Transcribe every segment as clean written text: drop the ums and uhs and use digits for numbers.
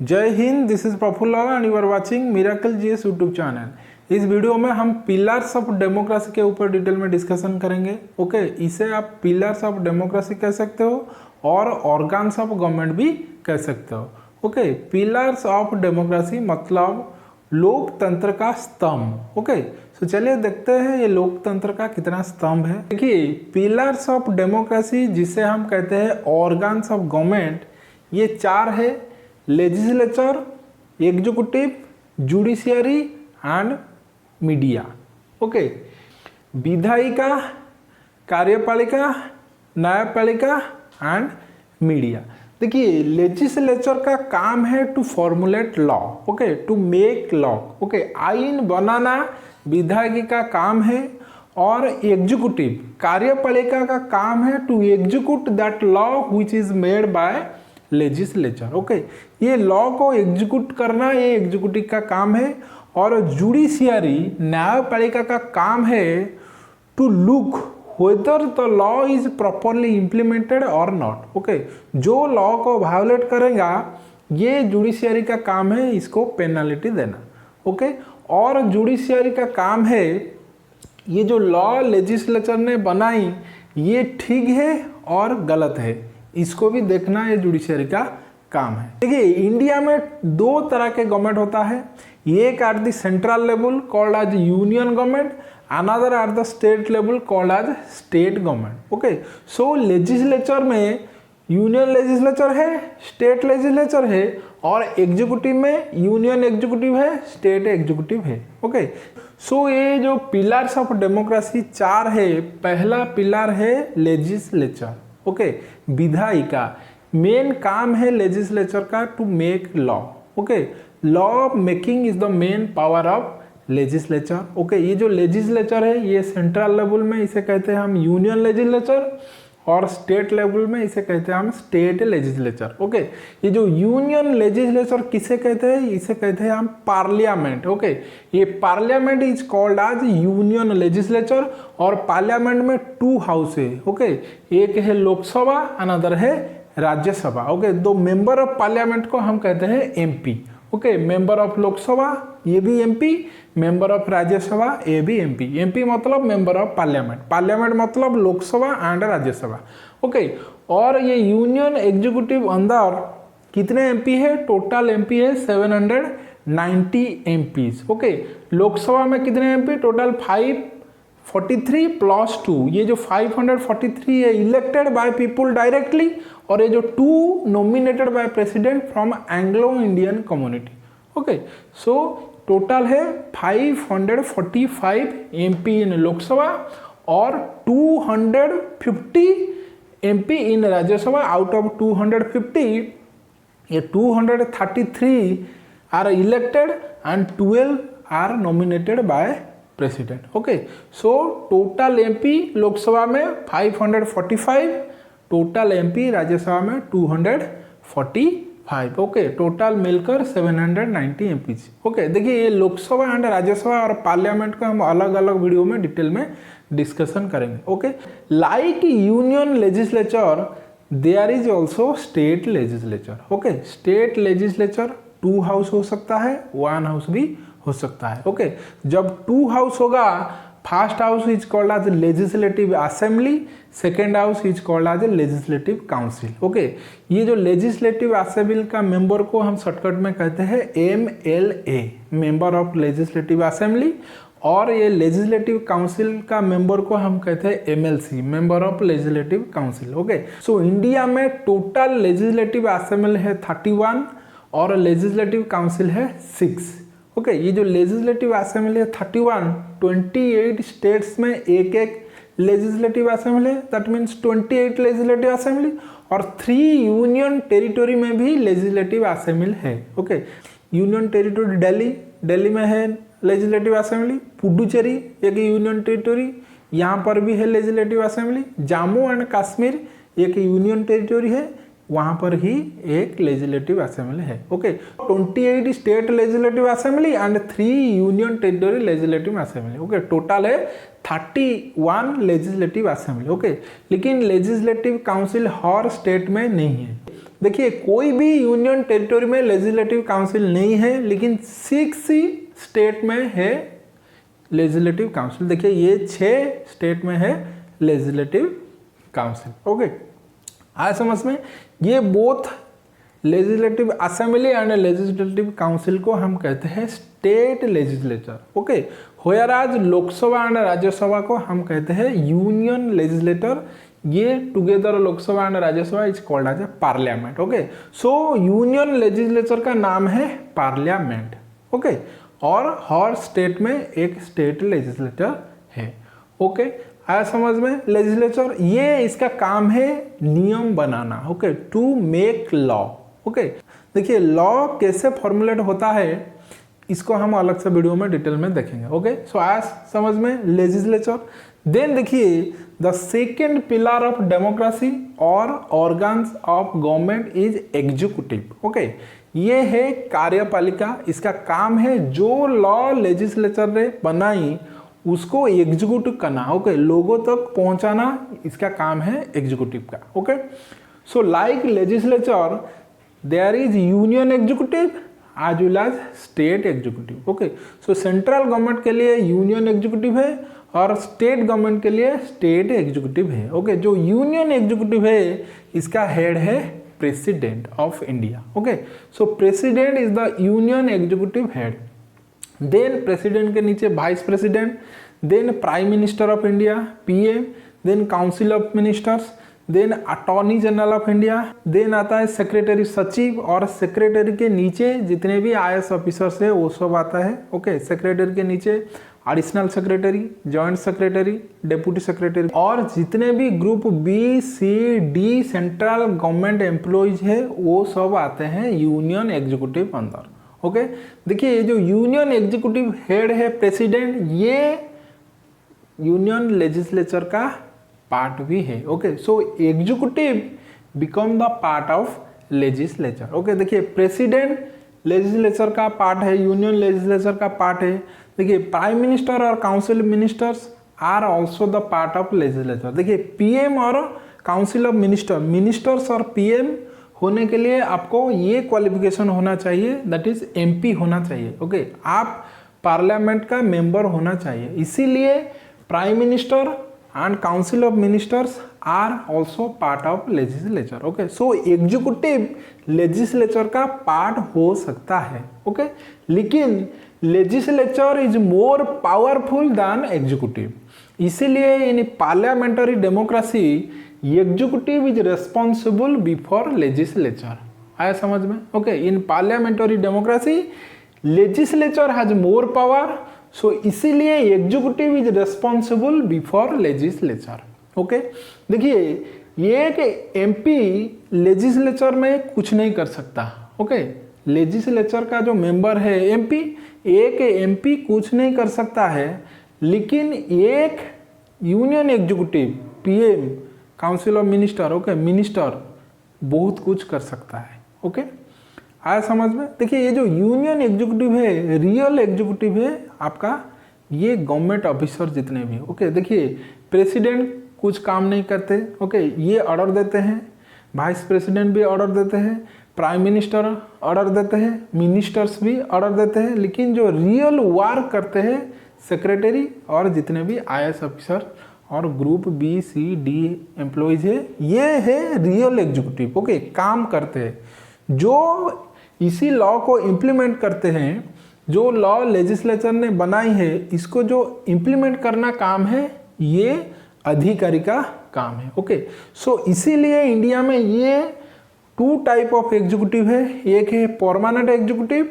जय हिंद, this is Prafull and you are watching miracle GS YouTube channel. इस video में हम पिलर्स ऑफ डेमोक्रेसी के ऊपर डिटेल में डिस्कशन करेंगे। ओके, इसे आप पिलर्स ऑफ डेमोक्रेसी कह सकते हो और ऑर्गन्स ऑफ गवर्नमेंट भी कह सकते हो। ओके, पिलर्स ऑफ डेमोक्रेसी मतलब लोकतंत्र का स्तंभ। ओके, तो चलिए देखते हैं ये लोकतंत्र का कितना स्तंभ है। देखिए, पिलर्स ऑफ डेमोक्रेसी जिसे हम कहते हैं ऑर्गन्स ऑफ गवर्नमेंट, ये चार है: legislature, executive, judiciary and media. Okay, विधायिका, कार्यपालिका, न्यायपालिका एंड मीडिया। देखिए, लेजिस्लेचर का काम है to formulate law, okay, to make law. Okay, आईन बनाना विधायिका का काम है, और एग्जीक्यूटिव कार्यपालिका का काम है to execute that law which is made by legislature. Okay, ये लॉ को एग्जीक्यूट करना ये एग्जीक्यूटिव का काम है। और जुडिशियरी न्यायपालिका का काम है to look whether the law is properly implemented और नॉट। ओके, जो लॉ को वायोलेट करेगा ये जुडिशियरी का काम है इसको पेनल्टी देना। ओके, और जुडिशियरी का काम है ये जो लॉ लेजिस्लेचर ने बनाई ये ठीक है और गलत है इसको भी देखना ये जुडिशियरी का काम है। देखिए, इंडिया में दो तरह के गवर्नमेंट होता है, एक at the central level called as union government, another at the state level called as state government. Okay, so legislature में यूनियन लेजिस्लेचर है, स्टेट लेजिस्लेचर है, और एग्जीक्यूटिव में यूनियन एग्जीक्यूटिव है, स्टेट एग्जीक्यूटिव है। ओके, सो ये जो pillars of democracy चार है, पहला पिलर है लेजिस्लेचर। ओके, विधायिका, मेन काम है लेजिस्लेचर का to make law. Okay, law making is the main power of legislature. Okay, ये जो लेजिस्लेचर है ये सेंट्रल लेवल में इसे कहते हैं हम यूनियन लेजिस्लेचर, और स्टेट लेवल में इसे कहते हैं हम स्टेट लेजिस्लेचर। ओके, ये जो यूनियन लेजिस्लेचर किसे कहते हैं, इसे कहते हैं हम पार्लियामेंट। ओके, ये parliament is called as union legislature, और पार्लियामेंट में टू हाउस है। ओके, एक है लोकसभा, अनदर है राज्यसभा। ओके, दो मेंबर ऑफ पार्लियामेंट को हम कहते हैं MP. Okay, member of Lok Sabha ये भी एमपी, मेंबर ऑफ राज्यसभा ये भी एमपी। एमपी मतलब मेंबर ऑफ पार्लियामेंट, पार्लियामेंट मतलब लोकसभा एंड राज्यसभा। ओके, और ये यूनियन एग्जीक्यूटिव अंदर कितने एमपी है, टोटल एमपी है 790 एमपीज। ओके, लोकसभा में कितने एमपी, टोटल 543 प्लस 2, ये जो 543 है इलेक्टेड बाय पीपुल डायरेक्टली, और ये जो 2 nominated by president from Anglo Indian community. Okay, so total है 545 एमपी इन लोकसभा और 250 MP in Rajya Sabha. Out of 250 ये 233 are elected and 12 are nominated by president. Okay, so total MP Lok Sabha में 545, total MP Rajya Sabha में 245। Okay, total मिलकर 790 MPs. Okay, देखिए ये Lok Sabha and Rajya Sabha और parliament का हम अलग अलग वीडियो में डिटेल में डिस्कशन करेंगे। Okay, like union legislature there is also state legislature. Okay, state legislature 2 house हो सकता है, 1 हाउस भी हो सकता है। ओके, जब 2 हाउस होगा, first house is called as legislative assembly, second house is called as legislative council. Okay, ये जो लेजिस्लेटिव असेंबली का मेंबर को हम शॉर्टकट में कहते हैं MLA, member of legislative assembly, और ये लेजिस्लेटिव काउंसिल का मेंबर को हम कहते हैं MLC, member of legislative council. Okay, so India में टोटल लेजिस्लेटिव असेंबली है 31 और लेजिस्लेटिव काउंसिल है 6। ओके, ये जो लेजिस्लेटिव असेंबली है 31, 28 स्टेट्स में एक एक लेजिस्लेटिव असेंबली है, दैट मीन्स 28 लेजिस्लेटिव असेंबली, और 3 यूनियन टेरिटोरी में भी लेजिस्लेटिव असेंबली है। Okay, union territory Delhi, Delhi में है लेजिस्लेटिव असेंबली, पुडुचेरी एक यूनियन टेरिटोरी, यहाँ पर भी है legislative assembly, Jammu and Kashmir एक यूनियन टेरिटोरी है, वहाँ पर ही एक लेजिस्लेटिव असेंबली है। Okay, 28 state legislative assembly and 3 union territory legislative assembly. Okay, total है 31 लेजिस्लेटिव असेंबली। ओके, लेकिन लेजिस्लेटिव काउंसिल हर स्टेट में नहीं है। देखिए कोई भी यूनियन टेरिटरी में लेजिस्लेटिव काउंसिल नहीं है, लेकिन 6 ही स्टेट में है लेजिस्लेटिव काउंसिल। देखिए ये 6 स्टेट में है लेजिस्लेटिव काउंसिल। ओके, आया समझ में? ये both legislative assembly and legislative council को हम कहते हैं स्टेट लेजिस्लेचर। ओके, होयराज लोकसभा एंड राज्यसभा को हम कहते हैं यूनियन लेजिस्लेटर। ये together Lok Sabha and Rajya Sabha is called as a parliament. Okay, so union legislature का नाम है पार्लियामेंट। ओके, और हर स्टेट में एक स्टेट लेजिस्लेटर है। ओके, आया समझ में? लेजिस्लेचर ये इसका काम है नियम बनाना। Okay, to make law. Okay, देखिए लॉ कैसे फॉर्मुलेट होता है इसको हम अलग से वीडियो में डिटेल में देखेंगे। ओके, सो आया समझ में लेजिस्लेचर। देन देखिए the second pillar of democracy और organs of government is executive. Okay, ये है कार्यपालिका। इसका काम है जो लॉ लेजिस्लेचर ने बनाई उसको एग्जीक्यूट करना। ओके, लोगों तक पहुंचाना इसका काम है एग्जीक्यूटिव का। Okay, so like legislature there is union executive as well as state executive. Okay, so central government के लिए यूनियन एग्जीक्यूटिव है और स्टेट गवर्नमेंट के लिए स्टेट एग्जीक्यूटिव है। ओके, जो यूनियन एग्जीक्यूटिव है इसका हेड है president of India. Okay, so president is the union executive head. Then president के नीचे vice president, then prime minister of India PM, then council of ministers, then attorney general of India, then आता है secretary सचिव, और secretary के नीचे जितने भी आईएएस ऑफिसर्स है वो सब आता है। ओके, सेक्रेटरी के नीचे additional secretary, joint secretary, deputy secretary, और जितने भी group B C D central government employees है वो सब आते हैं यूनियन एग्जीक्यूटिव अंदर। ओके, देखिए ये जो यूनियन एग्जीक्यूटिव हेड है प्रेसिडेंट, ये यूनियन लेजिस्लेचर का पार्ट भी है। Okay, so executive become the part of legislature. Okay, देखिए प्रेसिडेंट लेजिस्लेचर का पार्ट है, यूनियन लेजिस्लेचर का पार्ट है। देखिए प्राइम मिनिस्टर और council ministers are also the part of legislature. देखिए पीएम और काउंसिल ऑफ मिनिस्टर्स और पीएम होने के लिए आपको ये क्वालिफिकेशन होना चाहिए, दैट इज एमपी होना चाहिए। ओके, आप पार्लियामेंट का मेंबर होना चाहिए। इसीलिए prime minister and council of ministers are also part of legislature. Okay, so executive legislature का पार्ट हो सकता है। ओके, लेकिन legislature is more powerful than executive. इसीलिए in parliamentary democracy executive is responsible before legislature. आया समझ में? Okay, in parliamentary democracy legislature has more power, so इसीलिए executive is responsible before legislature. Okay, देखिए एक एमपी लेजिस्लेचर में कुछ नहीं कर सकता। ओके, लेजिस्लेचर का जो मेंबर है एमपी, एक एमपी कुछ नहीं कर सकता है, लेकिन एक union executive PM, council of minister, okay, minister बहुत कुछ कर सकता है। ओके, आया समझ में? देखिए ये जो यूनियन एग्जीक्यूटिव है, रियल एग्जीक्यूटिव है आपका, ये गवर्नमेंट ऑफिसर जितने भी। ओके, देखिए प्रेसिडेंट कुछ काम नहीं करते। ओके, ये ऑर्डर देते हैं, वाइस प्रेसिडेंट भी ऑर्डर देते हैं, प्राइम मिनिस्टर ऑर्डर देते हैं, मिनिस्टर्स भी ऑर्डर देते हैं, लेकिन जो रियल वर्क करते हैं सेक्रेटरी और जितने भी आईएएस ऑफिसर और group B C D employees है, ये है रियल एग्जीक्यूटिव। ओके, काम करते हैं, जो इसी लॉ को इम्प्लीमेंट करते हैं, जो लॉ लेजिस्लेचर ने बनाई है इसको जो इम्प्लीमेंट करना काम है ये अधिकारी का काम है। ओके, सो इसीलिए इंडिया में ये 2 टाइप ऑफ एग्जीक्यूटिव है, एक है परमानेंट एग्जीक्यूटिव,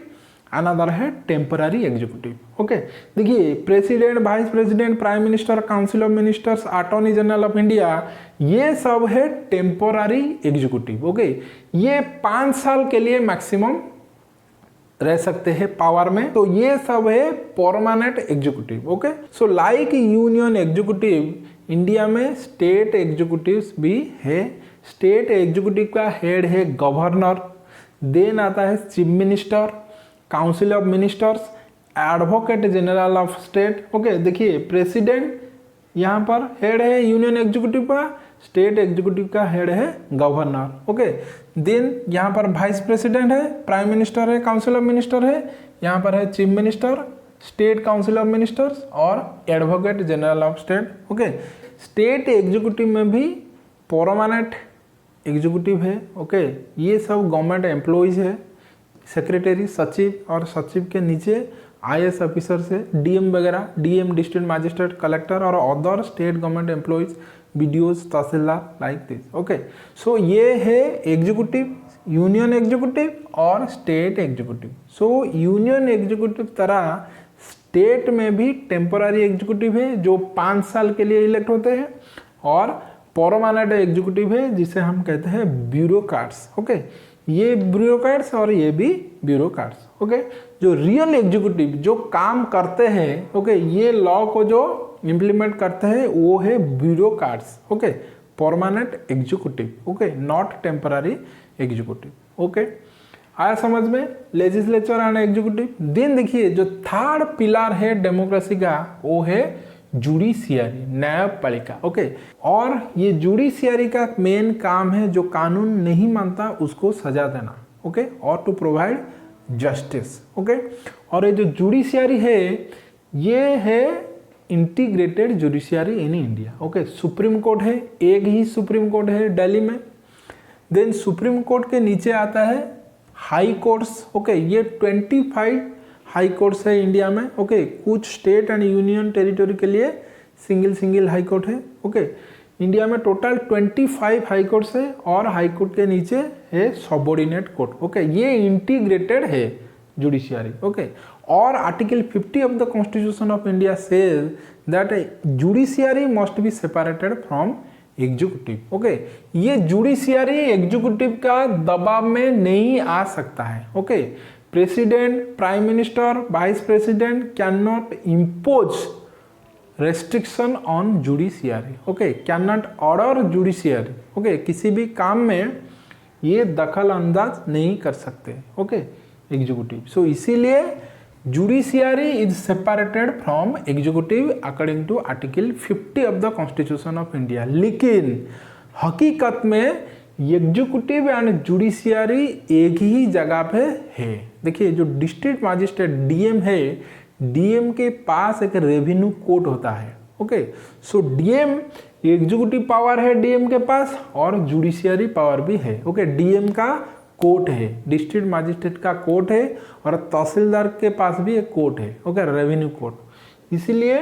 अनदर है टेम्पररी एग्जीक्यूटिव। ओके, देखिए president, vice president, prime minister, council of ministers, attorney general of India, ये सब है टेम्पोररी एग्जीक्यूटिव। ओके, ये 5 साल के लिए मैक्सिमम रह सकते हैं पावर में, तो ये सब है permanent executive. Okay, so like union executive, India में स्टेट एग्जीक्यूटिव्स भी है। स्टेट एग्जीक्यूटिव का हेड है गवर्नर, देन आता है chief minister, council of ministers, advocate general of state. Okay, देखिए प्रेसिडेंट यहाँ पर हेड है यूनियन एग्जीक्यूटिव का, स्टेट एग्जीक्यूटिव का हेड है गवर्नर। ओके, देन यहाँ पर वाइस प्रेसिडेंट है, प्राइम मिनिस्टर है, काउंसिल ऑफ मिनिस्टर है, यहाँ पर है chief minister, state council of ministers और advocate general of state. Okay, state executive में भी परमानेंट एग्जीक्यूटिव है। ओके, ये सब गवर्नमेंट एम्प्लॉइज है, सेक्रेटरी, सचिव और सचिव के नीचे IAS ऑफिसर से डीएम वगैरह, डीएम डिस्ट्रिक्ट मजिस्ट्रेट, कलेक्टर और other state government employees, BDOs, tehsildar like this. Okay, so ये है एग्जीक्यूटिव, यूनियन एग्जीक्यूटिव और state executive. So union executive तरह स्टेट में भी टेम्पोररी एग्जीक्यूटिव है जो 5 साल के लिए इलेक्ट होते हैं, और परमानेंट एग्जीक्यूटिव है जिसे हम कहते हैं ब्यूरोक्रेट्स। ओके, ये ब्यूरोक्रेट्स और ये भी ब्यूरोक्रेट्स। ओके, जो रियल एग्जीक्यूटिव जो काम करते हैं, ओके, ये लॉ को जो इम्प्लीमेंट करते हैं वो है bureaucrats. Okay, permanent executive. Okay, not temporary executive. Okay, आया समझ में लेजिस्लेचर एंड एग्जीक्यूटिव। देन देखिए जो थर्ड पिलर है डेमोक्रेसी का वो है जुडिशियरी, न्यायपालिका। ओके, और ये जुडिशियरी का मेन काम है जो कानून नहीं मानता उसको सजा देना। ओके, और टू प्रोवाइड जस्टिस। ओके, और ये जो जुडिशियरी है ये है integrated judiciary in India. Okay, supreme court है, एक ही सुप्रीम कोर्ट है दिल्ली में। देन सुप्रीम कोर्ट के नीचे आता है हाई कोर्ट्स। ओके, ये 25 हाई कोर्ट्स है इंडिया में। ओके, कुछ स्टेट एंड यूनियन टेरिटरी के लिए सिंगल हाई कोर्ट है। ओके, इंडिया में टोटल 25 हाई कोर्ट्स है और हाई कोर्ट के नीचे है सबऑर्डिनेट कोर्ट। ओके, ये इंटीग्रेटेड है जुडिशियरी। ओके, और article 50 of the constitution of India says that judiciary must be separated from executive. Okay, ये जुडिशियरी एग्जीक्यूटिव का दबाव में नहीं आ सकता है। Okay, president, prime minister, vice president can not impose restriction on judiciary. Okay, can not order judiciary. Okay, किसी भी काम में ये दखल अंदाज नहीं कर सकते। Okay, executive. सो इसीलिए judiciary is separated from executive according to article 50 of the constitution of India. लेकिन हकीकत में एग्जीक्यूटिव एंड जुडिशियरी एक ही जगह पे है। देखिए जो डिस्ट्रिक्ट मजिस्ट्रेट डीएम है, डीएम के पास एक रेवेन्यू कोर्ट होता है। ओके, सो डीएम एग्जीक्यूटिव पावर है डीएम के पास और जुडिशियरी पावर भी है। ओके, डीएम का कोर्ट है, डिस्ट्रिक्ट मजिस्ट्रेट का कोर्ट है और तहसीलदार के पास भी एक कोर्ट है। Okay, revenue court. इसीलिए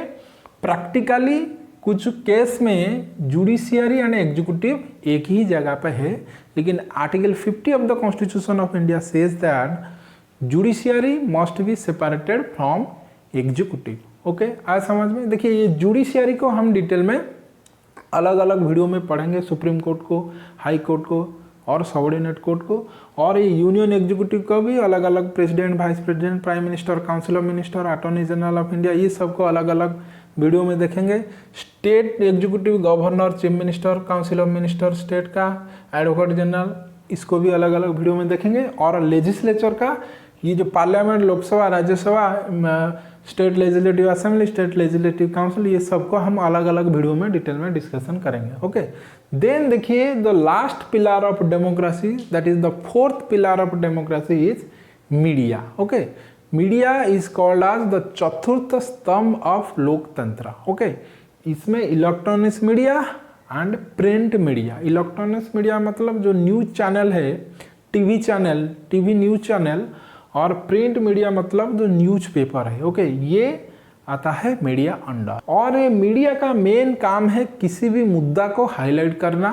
प्रैक्टिकली कुछ केस में जुडिशियरी एंड एग्जीक्यूटिव एक ही जगह पे है, लेकिन article 50 of the constitution of India says that judiciary must be separated from executive. Okay, आज समझ में। देखिए ये जुडिशियरी को हम डिटेल में अलग अलग वीडियो में पढ़ेंगे, सुप्रीम कोर्ट को, हाई कोर्ट को और सबऑर्डिनेट कोर्ट को, और ये यूनियन एग्जीक्यूटिव को भी अलग अलग president, vice president, prime minister, council of minister, attorney general of India, ये सबको अलग अलग वीडियो में देखेंगे। State executive governor, chief minister, council of minister state का, एडवोकेट जनरल, इसको भी अलग अलग वीडियो में देखेंगे। और लेजिस्लेचर का ये जो parliament, Lok Sabha, Rajya Sabha, state legislative assembly, state legislative council, ये सबको हम अलग अलग वीडियो में डिटेल में डिस्कशन करेंगे। ओके, देन देखिए the last pillar of democracy, that is the fourth pillar of democracy is media. Okay, media is called as the चतुर्थ स्तंभ ऑफ लोकतंत्र। ओके, इसमें electronics media and print media. Electronics media मतलब जो news channel है, TV channel, TV news channel, और print media मतलब जो न्यूज पेपर है। ओके, ये आता है मीडिया अंडर। और ये मीडिया का मेन काम है किसी भी मुद्दा को हाईलाइट करना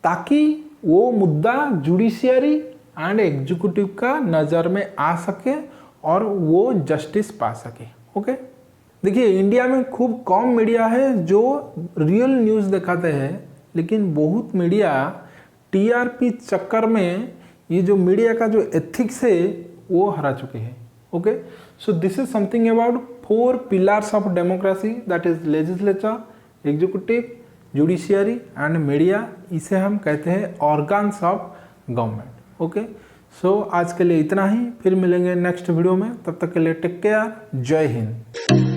ताकि वो मुद्दा जुडिशियरी एंड एग्जीक्यूटिव का नज़र में आ सके और वो जस्टिस पा सके। ओके, देखिए इंडिया में खूब कम मीडिया है जो रियल न्यूज़ दिखाते हैं, लेकिन बहुत मीडिया टीआरपी चक्कर में ये जो मीडिया का जो एथिक्स है वो हरा चुके हैं। Okay, so this is something about 4 pillars of democracy, that is legislature, executive, judiciary and media. इसे हम कहते हैं ऑर्गन्स ऑफ गवर्नमेंट। ओके, सो आज के लिए इतना ही, फिर मिलेंगे नेक्स्ट वीडियो में। तब तक के लिए टेक केयर, जय हिंद।